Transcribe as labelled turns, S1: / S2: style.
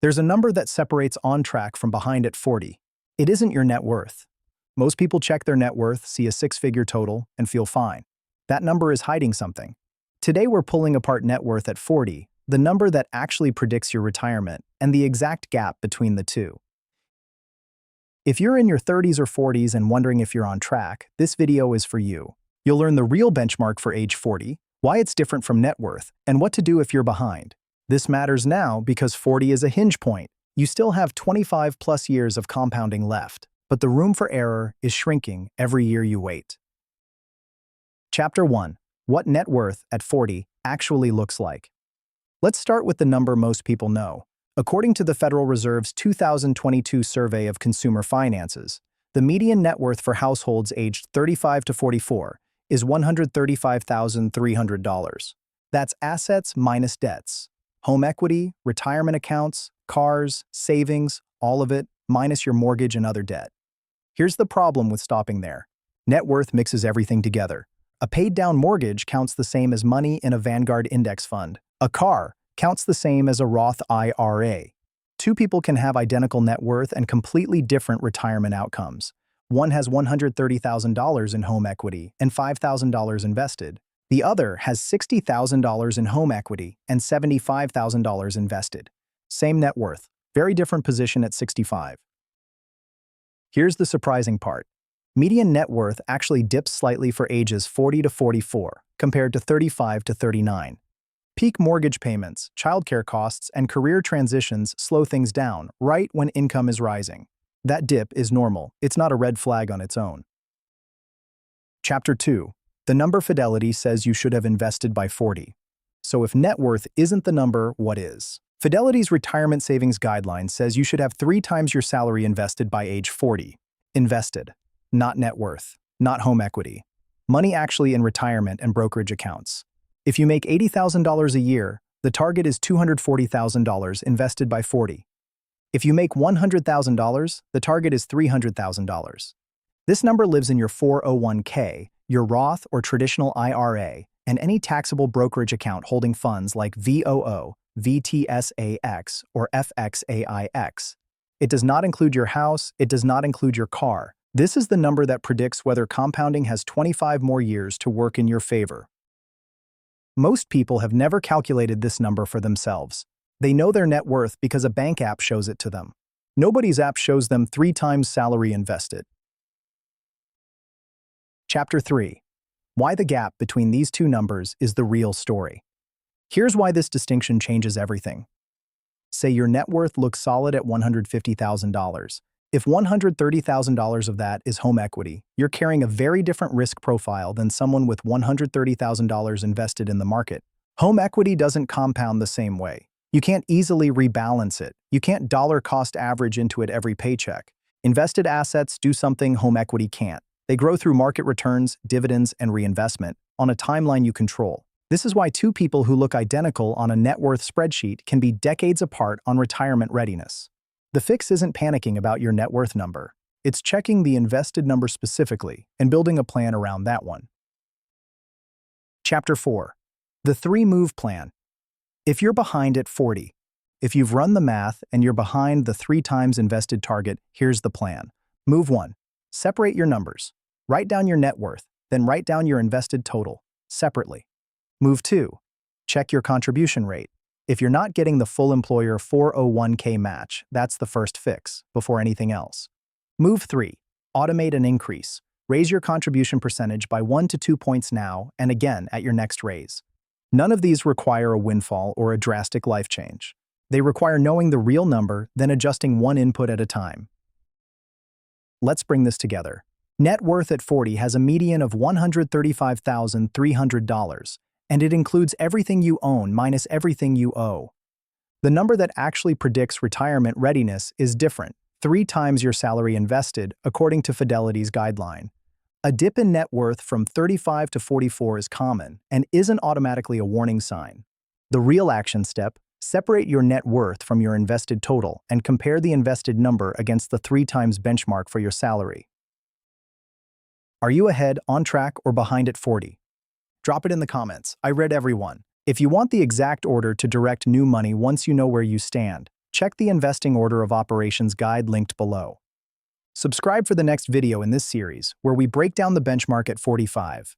S1: There's a number that separates on track from behind at 40. It isn't your net worth. Most people check their net worth, see a six-figure total, and feel fine. That number is hiding something. Today we're pulling apart net worth at 40, the number that actually predicts your retirement, and the exact gap between the two. If you're in your 30s or 40s and wondering if you're on track, this video is for you. You'll learn the real benchmark for age 40, why it's different from net worth, and what to do if you're behind. This matters now because 40 is a hinge point. You still have 25 plus years of compounding left, but the room for error is shrinking every year you wait. Chapter 1. What net worth at 40 actually looks like. Let's start with the number most people know. According to the Federal Reserve's 2022 survey of consumer finances, the median net worth for households aged 35 to 44 is $135,300. That's assets minus debts. Home equity, retirement accounts, cars, savings, all of it, minus your mortgage and other debt. Here's the problem with stopping there. Net worth mixes everything together. A paid-down mortgage counts the same as money in a Vanguard index fund. A car counts the same as a Roth IRA. Two people can have identical net worth and completely different retirement outcomes. One has $130,000 in home equity and $5,000 invested. The other has $60,000 in home equity and $75,000 invested. Same net worth, very different position at 65. Here's the surprising part. Median net worth actually dips slightly for ages 40 to 44, compared to 35 to 39. Peak mortgage payments, childcare costs, and career transitions slow things down right when income is rising. That dip is normal. It's not a red flag on its own. Chapter 2. The number Fidelity says you should have invested by 40. So if net worth isn't the number, what is? Fidelity's retirement savings guideline says you should have 3 times your salary invested by age 40. Invested, not net worth, not home equity. Money actually in retirement and brokerage accounts. If you make $80,000 a year, the target is $240,000 invested by 40. If you make $100,000, the target is $300,000. This number lives in your 401k, your Roth or traditional IRA, and any taxable brokerage account holding funds like VOO, VTSAX, or FXAIX. It does not include your house, it does not include your car. This is the number that predicts whether compounding has 25 more years to work in your favor. Most people have never calculated this number for themselves. They know their net worth because a bank app shows it to them. Nobody's app shows them 3 times salary invested. Chapter 3. Why the gap between these two numbers is the real story. Here's why this distinction changes everything. Say your net worth looks solid at $150,000. If $130,000 of that is home equity, you're carrying a very different risk profile than someone with $130,000 invested in the market. Home equity doesn't compound the same way. You can't easily rebalance it. You can't dollar cost average into it every paycheck. Invested assets do something home equity can't. They grow through market returns, dividends, and reinvestment on a timeline you control. This is why two people who look identical on a net worth spreadsheet can be decades apart on retirement readiness. The fix isn't panicking about your net worth number. It's checking the invested number specifically and building a plan around that one. Chapter 4. The 3-move plan. If you're behind at 40, if you've run the math and you're behind the 3 times invested target, here's the plan. Move 1. Separate your numbers. Write down your net worth, then write down your invested total, separately. Move 2. Check your contribution rate. If you're not getting the full employer 401k match, that's the first fix, before anything else. Move 3. Automate an increase. Raise your contribution percentage by 1 to 2 points now and again at your next raise. None of these require a windfall or a drastic life change. They require knowing the real number, then adjusting one input at a time. Let's bring this together. Net worth at 40 has a median of $135,300, and it includes everything you own minus everything you owe. The number that actually predicts retirement readiness is different, 3 times your salary invested, according to Fidelity's guideline. A dip in net worth from 35 to 44 is common and isn't automatically a warning sign. The real action step: separate your net worth from your invested total and compare the invested number against the 3 times benchmark for your salary. Are you ahead, on track, or behind at 40? Drop it in the comments. I read every one. If you want the exact order to direct new money once you know where you stand, Check the Investing Order of Operations guide linked below. Subscribe for the next video in this series, where we break down the benchmark at 45.